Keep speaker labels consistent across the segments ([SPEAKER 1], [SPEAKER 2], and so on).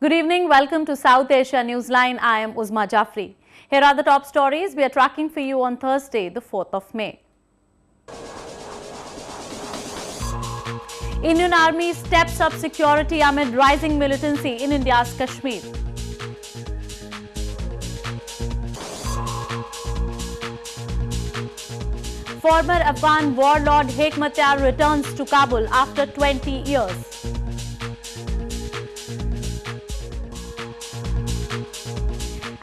[SPEAKER 1] Good evening. Welcome to South Asia Newsline. I am Uzma Jafri. Here are the top stories we are tracking for you on Thursday, the 4th of May. Indian Army steps up security amid rising militancy in India's Kashmir. Former Afghan warlord Hekmatyar returns to Kabul after 20 years.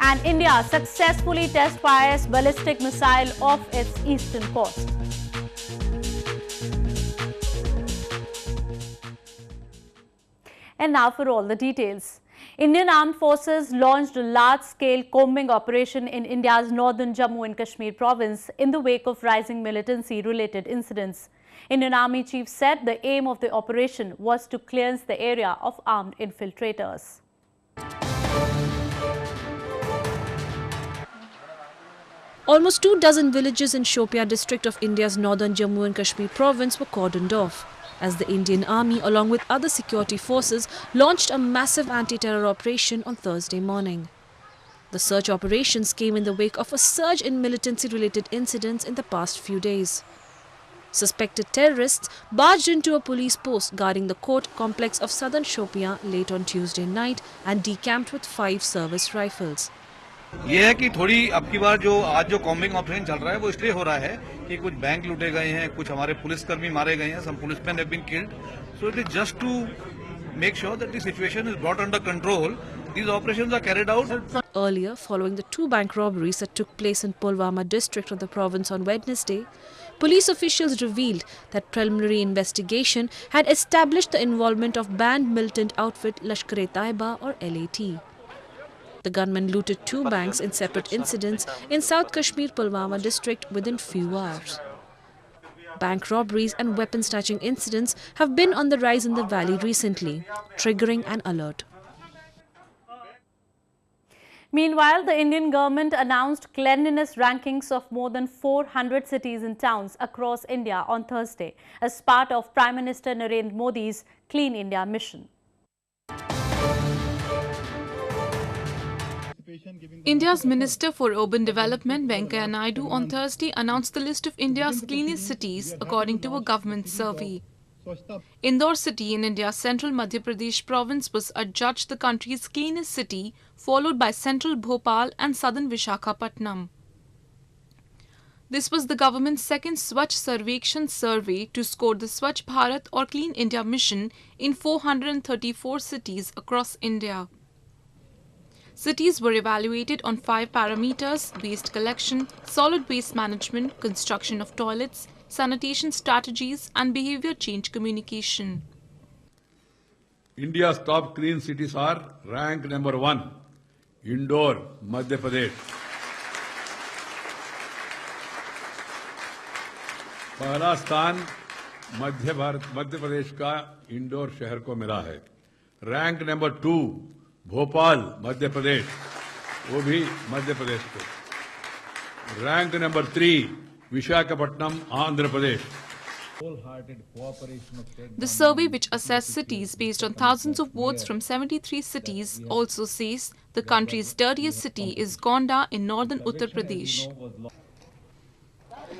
[SPEAKER 1] And India successfully test fires ballistic missile off its eastern coast. And now for all the details. Indian Armed Forces launched a large-scale combing operation in India's northern Jammu and Kashmir province in the wake of rising militancy-related incidents. Indian Army Chief said the aim of the operation was to cleanse the area of armed infiltrators.
[SPEAKER 2] Almost 24 villages in Shopian district of India's northern Jammu and Kashmir province were cordoned off, as the Indian Army, along with other security forces, launched a massive anti-terror operation on Thursday morning. The search operations came in the wake of a surge in militancy-related incidents in the past few days. Suspected terrorists barged into a police post guarding the court complex of southern Shopian late on Tuesday night and decamped with 5 service rifles.
[SPEAKER 3] ये है कि थोड़ी अब की बार जो आज जो combing operation चल रहा है वो इसलिए हो रहा है कि कुछ बैंक लूटे गए हैं, कुछ हमारे पुलिसकर्मी मारे गए हैं, some policemen have been killed. So it is just to make sure that the situation is brought under control. These operations are carried out.
[SPEAKER 2] Earlier, following the 2 bank robberies that took place in Pulwama district of the province on Wednesday, police officials revealed that preliminary investigation had established the involvement of banned militant outfit Lashkar-e-Taiba or LAT. The gunmen looted 2 banks in separate incidents in South Kashmir Pulwama district within few hours. Bank robberies and weapon snatching incidents have been on the rise in the valley recently, triggering an alert.
[SPEAKER 1] Meanwhile, the Indian government announced cleanliness rankings of more than 400 cities and towns across India on Thursday as part of Prime Minister Narendra Modi's Clean India mission.
[SPEAKER 4] India's Minister for Urban Development Venkaiah Naidu on Thursday announced the list of India's cleanest cities according to a government survey. Indore city in India's central Madhya Pradesh province was adjudged the country's cleanest city, followed by central Bhopal and southern Vishakhapatnam. This was the government's second Swachh Sarvekshan survey to score the Swachh Bharat or Clean India mission in 434 cities across India. Cities were evaluated on 5 parameters: waste collection, solid waste management, construction of toilets, sanitation strategies and behavior change communication.
[SPEAKER 5] India's top clean cities are ranked number 1, Indore, Madhya Pradesh. पहला स्थान मध्य प्रदेश का इंदौर शहर को मिला है. Rank number 2 Bhopal Madhya Pradesh, वो भी मध्य प्रदेश को. Rank number 3 Visakhapatnam Andhra Pradesh.
[SPEAKER 4] The survey, which assessed cities based on thousands of votes from 73 cities, also says the country's dirtiest city is Gonda in northern Uttar Pradesh.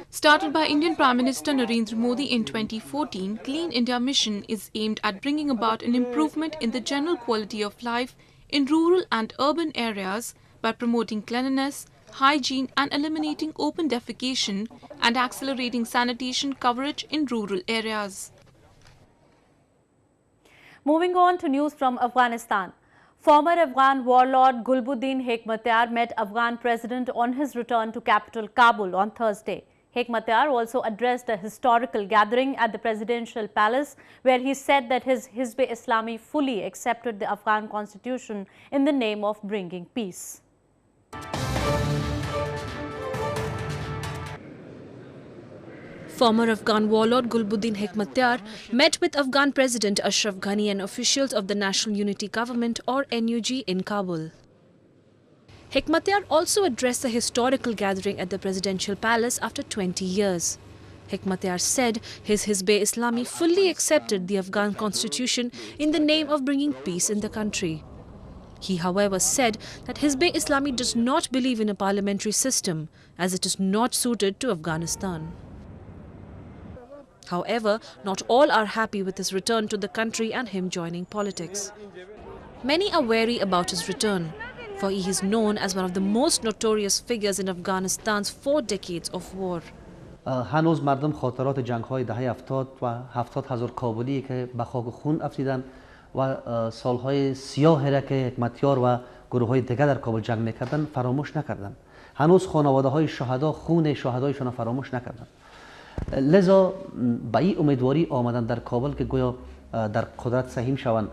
[SPEAKER 4] Started by Indian Prime Minister Narendra Modi in 2014, Clean India mission is aimed at bringing about an improvement in the general quality of life in rural and urban areas by promoting cleanliness, hygiene and eliminating open defecation and accelerating sanitation coverage in rural areas.
[SPEAKER 1] Moving on to news from Afghanistan. Former Afghan warlord Gulbuddin Hekmatyar met Afghan president on his return to capital Kabul on Thursday. Hekmatyar also addressed a historical gathering at the presidential palace where he said that his Hizb-e-Islami fully accepted the Afghan constitution in the name of bringing peace.
[SPEAKER 2] Former Afghan warlord Gulbuddin Hekmatyar met with Afghan President Ashraf Ghani and officials of the National Unity Government or NUG in Kabul. Hekmatyar also addressed the historical gathering at the presidential palace after 20 years. Hekmatyar said his Hizb-e-Islami fully accepted the Afghan constitution in the name of bringing peace in the country. He, however, said that Hizb-e-Islami does not believe in a parliamentary system as it is not suited to Afghanistan. However, not all are happy with his return to the country and him joining politics. Many are wary about his return, for he is known as one of the most notorious figures in Afghanistan's 4 decades of war.
[SPEAKER 6] هنوز مردم خاطرات جنگ‌های دهه 70 و 70,000 کابلی که به خاک خون افریدن و سالهای سیاهی را که حکمتیار و گروه‌های دیگر در کابل جنگ می‌کردند فراموش نکردند. هنوز خانواده‌های شهدا خون شهدایشان فراموش نکردند. لذا به این امیدواری آمدن در کابل که گویا در قدرت سهیم شوند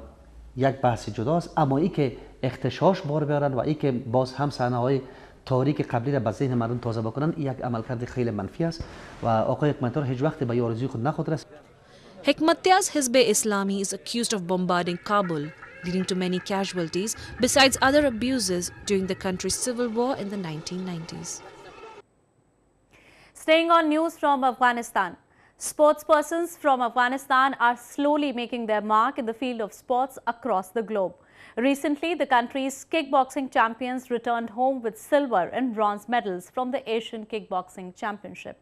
[SPEAKER 6] یک بحث جداست، اما ای که اختشاش بار بیارن و ای که باز هم صحنه‌های تاریک قبلی را به ذهن مردم تازه بکنن، یک عملکرد خیلی منفی است و آقای حکمتیار هیچ وقت به آرزوی خود نخود رسید.
[SPEAKER 2] Hekmatyar's Hizb-e-Islami is accused of bombarding Kabul, leading to many casualties, besides other abuses during the country's civil war in the 1990s.
[SPEAKER 1] Staying on news from Afghanistan, sportspersons from Afghanistan are slowly making their mark in the field of sports across the globe. Recently, the country's kickboxing champions returned home with silver and bronze medals from the Asian Kickboxing Championship.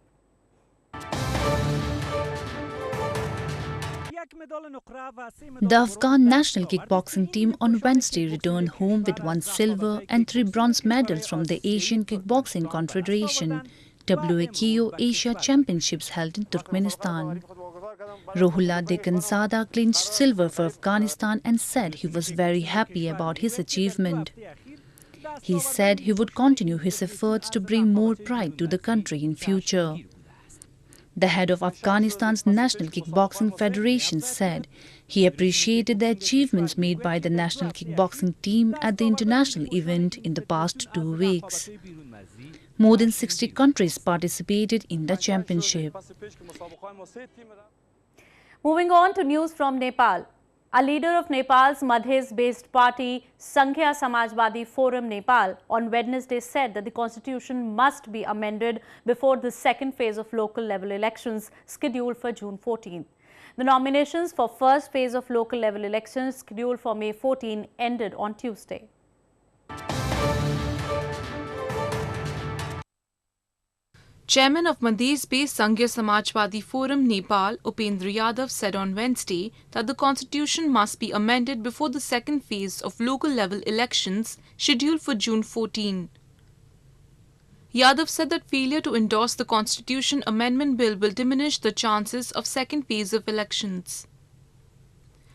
[SPEAKER 7] The Afghan national kickboxing team on Wednesday returned home with 1 silver and 3 bronze medals from the Asian Kickboxing Confederation (WKO) Asia Championships held in Turkmenistan. Rohullah Dekanzada clinched silver for Afghanistan and said he was very happy about his achievement. He said he would continue his efforts to bring more pride to the country in future. The head of Afghanistan's National Kickboxing Federation said he appreciated the achievements made by the national kickboxing team at the international event in the past 2 weeks. More than 60 countries participated in the championship.
[SPEAKER 1] Moving on to news from Nepal. A leader of Nepal's Madhes-based party, Sanghya Samajwadi Forum-Nepal, on Wednesday said that the constitution must be amended before the second phase of local level elections scheduled for June 14. The nominations for first phase of local level elections scheduled for May 14 ended on Tuesday.
[SPEAKER 4] Chairman of Madhes-based Sanghya Samajwadi Forum Nepal, Upendra Yadav, said on Wednesday that the constitution must be amended before the second phase of local level elections scheduled for June 14. Yadav said that failure to endorse the constitution amendment bill will diminish the chances of second phase of elections.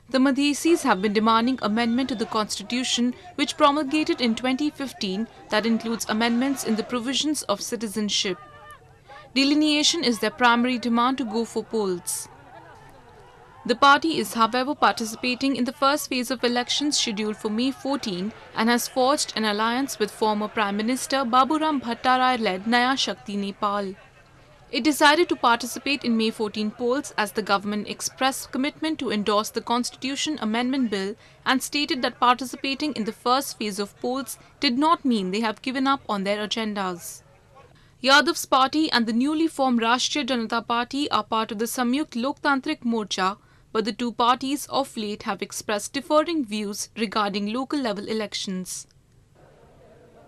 [SPEAKER 4] The Madhesis have been demanding amendment to the constitution, which promulgated in 2015, that includes amendments in the provisions of citizenship. Delineation is their primary demand to go for polls. The party is, however, participating in the first phase of elections scheduled for May 14 and has forged an alliance with former Prime Minister Baburam Bhattarai-led Naya Shakti Nepal. It decided to participate in May 14 polls as the government expressed commitment to endorse the Constitution Amendment Bill and stated that participating in the first phase of polls did not mean they have given up on their agendas. Yadav's party and the newly formed Rashtriya Janata Party are part of the Samyukt Loktantrik Morcha, but the two parties of late have expressed differing views regarding local level elections.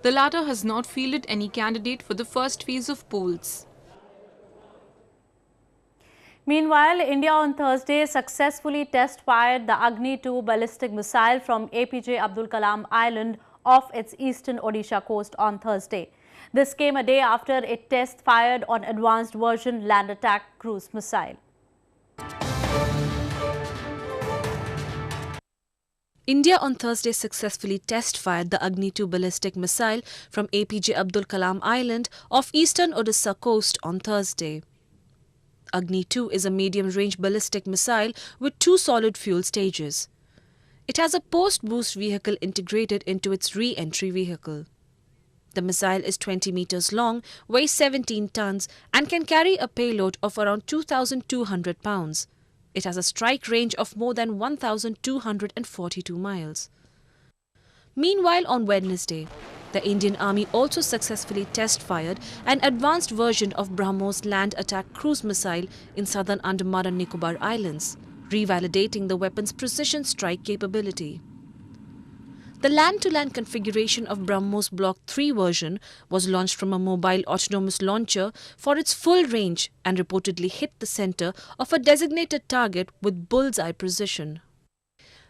[SPEAKER 4] The latter has not fielded any candidate for the first phase of polls.
[SPEAKER 1] Meanwhile, India on Thursday successfully test-fired the Agni-II ballistic missile from APJ Abdul Kalam Island off its eastern Odisha coast on Thursday. This came a day after it test-fired on advanced version land attack cruise missile.
[SPEAKER 2] India on Thursday successfully test-fired the Agni-II ballistic missile from APJ Abdul Kalam Island off eastern Odisha coast on Thursday. Agni-II is a medium-range ballistic missile with 2 solid fuel stages. It has a post-boost vehicle integrated into its re-entry vehicle. The missile is 20 meters long, weighs 17 tons and can carry a payload of around 2,200 pounds. It has a strike range of more than 1,242 miles. Meanwhile, on Wednesday, the Indian Army also successfully test-fired an advanced version of BrahMos land attack cruise missile in southern Andaman and Nicobar Islands, revalidating the weapon's precision strike capability. The land-to-land configuration of BrahMos Block 3 version was launched from a mobile autonomous launcher for its full range and reportedly hit the center of a designated target with bullseye precision.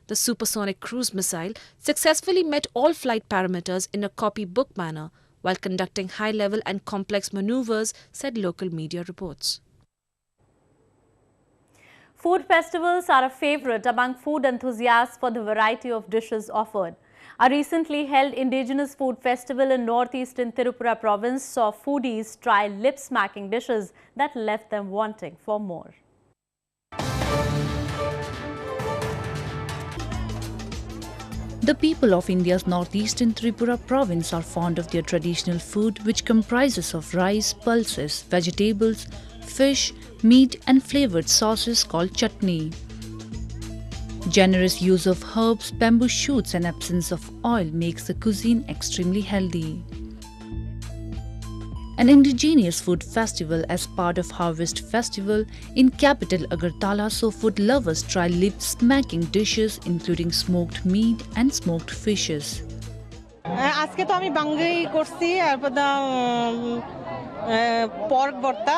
[SPEAKER 2] The supersonic cruise missile successfully met all flight parameters in a copybook manner while conducting high-level and complex maneuvers, said local media reports.
[SPEAKER 1] Food festivals are a favorite among food enthusiasts for the variety of dishes offered. A recently held indigenous food festival in northeastern Tripura province saw foodies try lip-smacking dishes that left them wanting for more.
[SPEAKER 7] The people of India's northeastern Tripura province are fond of their traditional food, which comprises of rice, pulses, vegetables, fish, meat and flavored sauces called chutney. Generous use of herbs, bamboo shoots and absence of oil makes the cuisine extremely healthy. An indigenous food festival as part of Harvest Festival in capital Agartala saw food lovers try lip-smacking dishes including smoked meat and smoked fishes.
[SPEAKER 8] আজকে তো আমি বাঙ্গি করছি এরপর pork ভর্তা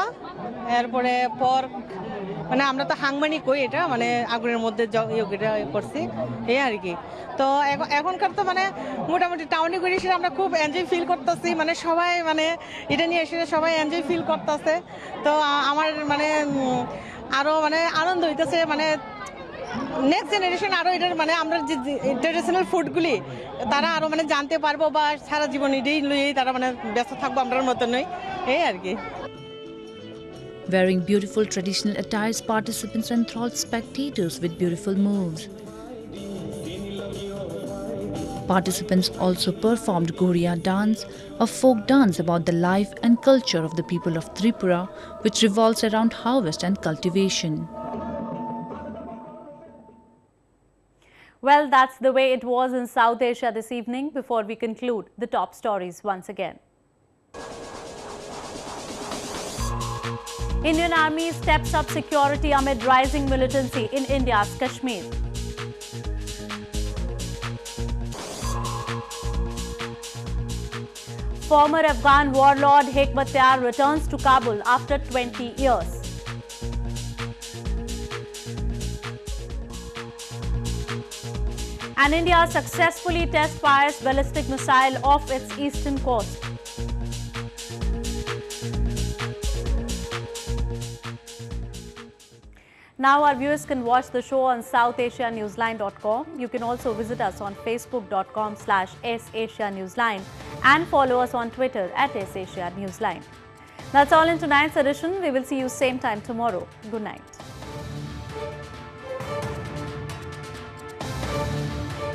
[SPEAKER 8] এরপরে pork মানে আমরা তো হাংমানি কই এটা মানে আগুনের মধ্যে ইয়োগিটা করছি এই আর কি তো এখনকার তো মানে মোটামুটি টাউনে ঘুরে এসে আমরা খুব এনজয় ফিল করতেছি মানে সবাই মানে এটা নিয়ে এসে সবাই এনজয় ফিল করতেছে তো আমার মানে আরো মানে আনন্দ হইতেছে মানে নেক্সট জেনারেশন আরো এটার মানে আমরা যে ট্র্যাডিশনাল ফুডগুলি তারা আরো মানে জানতে পারবো বা সারা জীবন এটাই লইয়েই তারা মানে ব্যস্ত থাকবো আমরার মতনই এই আর কি
[SPEAKER 7] Wearing beautiful traditional attires, participants enthralled spectators with beautiful moves. Participants also performed Goriya dance, a folk dance about the life and culture of the people of Tripura, which revolves around harvest and cultivation.
[SPEAKER 1] Well, that's the way it was in South Asia this evening. Before we conclude, the top stories once again. Indian Army steps up security amid rising militancy in India's Kashmir. Former Afghan warlord Hekmatyar returns to Kabul after 20 years. And India successfully test fires ballistic missile off its eastern coast. Now our viewers can watch the show on SouthAsiaNewsline.com. You can also visit us on Facebook.com/SAsiaNewsline and follow us on Twitter @SAsiaNewsline. That's all in tonight's edition. We will see you same time tomorrow. Good night.